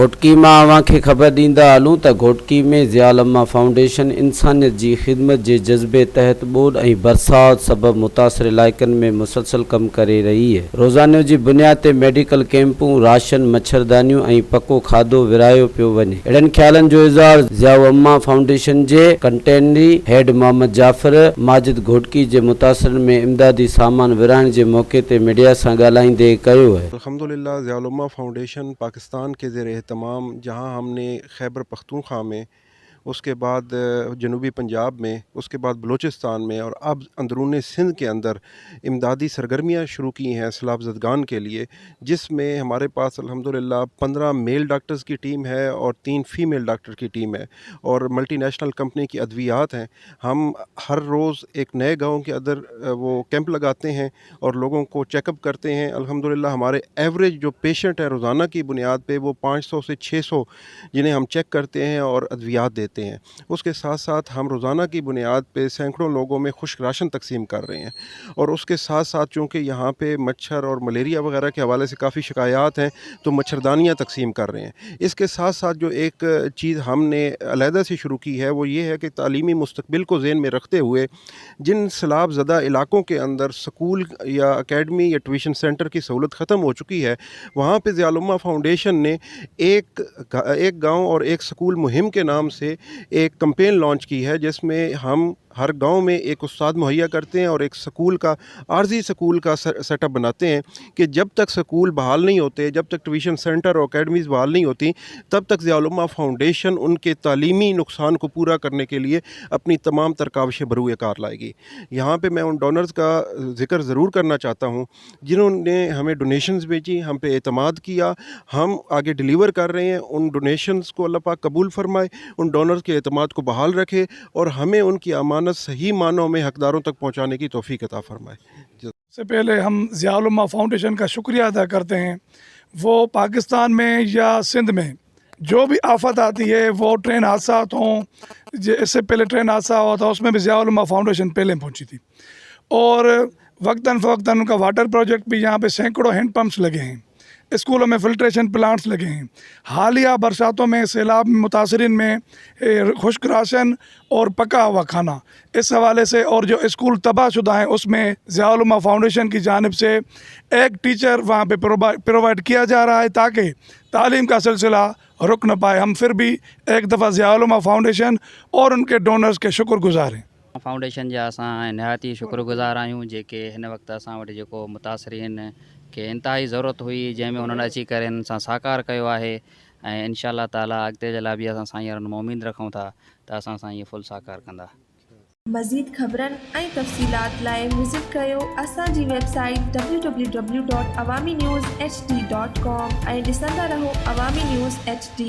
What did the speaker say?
घोटकी मां अव्हांखे ख़बर ॾींदा हलूं त घोटकी में ज़ियाउल्लमा फाउंडेशन इंसानियत जी ख़िदमत जे जज़्बे तहत ॿोॾि ऐं बरसात सबबि मुतासिर इलाइक़नि में मुसलसल कमु करे रही आहे। रोज़ाने जी बुनियाद ते मेडिकल कैंपूं, राशन, मच्छरदानियूं ऐं पको खाधो विरायो पियो वञे। अहिड़नि ख़्यालनि जो इज़हार ज़ियाउल्लमा फाउंडेशन जे कंटेनरी हेड मोहम्मद जाफ़र माजिद घोटकी जे मुतासिरनि में इमदादी सामान विराइण जे मौक़े ते मीडिया सां ॻाल्हाईंदे कयो आहे। अल्हम्दुलिल्लाह ज़ियाउल्लमा फाउंडेशन पाकिस्तान के ज़ेर एहतमाम, जहाँ हमने खैबर पख्तूनख्वा में, उसके बाद जनूबी पंजाब में, उसके बाद बलूचिस्तान में और अब अंदरून सिंध के अंदर इमदादी सरगर्मियाँ शुरू की हैं सैलाब-ज़दगान के लिए, जिसमें हमारे पास अल्हम्दुलिल्लाह 15 मेल डॉक्टर्स की टीम है और 3 फीमेल डॉक्टर की टीम है और मल्टी नेशनल कंपनी की अद्वियात हैं। हम हर रोज़ एक नए गाँव के अंदर वो कैंप लगाते हैं और लोगों को चेकअप करते हैं। अल्हम्दुलिल्लाह हमारे एवरेज जो पेशेंट हैं रोज़ाना की बुनियाद पे वो 500 से 600 जिन्हें हम चेक करते हैं और अद्वियात देते हैं। उसके साथ साथ हम रोज़ाना की बुनियाद पे सैकड़ों लोगों में खुश्क राशन तकसीम कर रहे हैं और उसके साथ साथ चूँकि यहाँ पे मच्छर और मलेरिया वगैरह के हवाले से काफ़ी शिकायत हैं तो मच्छरदानियाँ तकसीम कर रहे हैं। इसके साथ साथ जो एक चीज़ हमने अलहदा से शुरू की है वो ये है कि तालीमी मुस्तकबिल को ज़हन में रखते हुए जिन सैलाब ज़दा इलाकों के अंदर स्कूल या अकेडमी या ट्यूशन सेंटर की सहूलत ख़त्म हो चुकी है, वहाँ पे ज़ियाउल्लमा फाउंडेशन ने एक गाँव और एक स्कूल मुहिम के नाम से एक कैंपेन लॉन्च की है, जिसमें हम हर गांव में एक उस्ताद मुहैया करते हैं और एक स्कूल का आर्जी स्कूल का सेटअप बनाते हैं कि जब तक स्कूल बहाल नहीं होते, जब तक ट्यूशन सेंटर और अकेडमीज़ बहाल नहीं होती, तब तक ज़ियाउल्लमा फाउंडेशन उनके तालीमी नुकसान को पूरा करने के लिए अपनी तमाम तर काविशें बरूए कार लाएगी। यहाँ पे मैं उन डोनर्स का ज़िक्र ज़रूर करना चाहता हूँ जिन्होंने हमें डोनेशंस भेजी, हम पे एतमाद किया, हम आगे डिलीवर कर रहे हैं। उन डोनेशंस को अल्लाह पाक कबूल फरमाए, उन डोनर्स के एतमाद को बहाल रखे और हमें उनकी अमानत सही मानों में हकदारों तक पहुंचाने की तौफीक अता फरमाए। सबसे पहले हम ज़ियाउल्लमा फाउंडेशन का शुक्रिया अदा करते हैं। वो पाकिस्तान में या सिंध में जो भी आफत आती है, वो ट्रेन हादसा हों, इससे पहले ट्रेन हादसा हुआ था उसमें भी ज़ियाउल्लमा फाउंडेशन पहले पहुंची थी और वक्तन फ़वक्तन उनका वाटर प्रोजेक्ट भी यहाँ पे सैकड़ों हैंड पम्प्स लगे हैं, स्कूलों में फिल्ट्रेशन प्लांट्स लगे हैं। हालिया बरसातों में सैलाब मुतासरीन में खुश्क राशन और पका हुआ खाना, इस हवाले से और जो स्कूल तबाहशुदा हैं उसमें ज़ियाउल्लमा फाउंडेशन की जानिब से एक टीचर वहाँ पे प्रोवाइड किया जा रहा है ताकि तालीम का सिलसिला रुक न पाए। हम फिर भी एक दफ़ा ज़ियाउल्लमा फाउंडेशन और उनके डोनर्स के शुक्रगुज़ार हैं। फाउंडेशन जा असां निहायती शुक्रगुज़ार आहियूं जेके हिन वक़्तु असां वटि जेको मुतासिरीन खे इंतिहाई ज़रूरत हुई, जंहिंमें उन्हनि अची करे हिन सां साकार कयो आहे ऐं इंशाअल्लाह ताला अॻिते जे लाइ बि असां साईं में उमीद रखूं था त असां सां इहे फुल साकार कंदा। मज़ीद ख़बरनि ऐं तफ़सीलात लाइ विज़िट कयो असांजी वेबसाइट www.awamiNewsHD.com ऐं ॾिसंदा रहो अवामी न्यूज़ HD।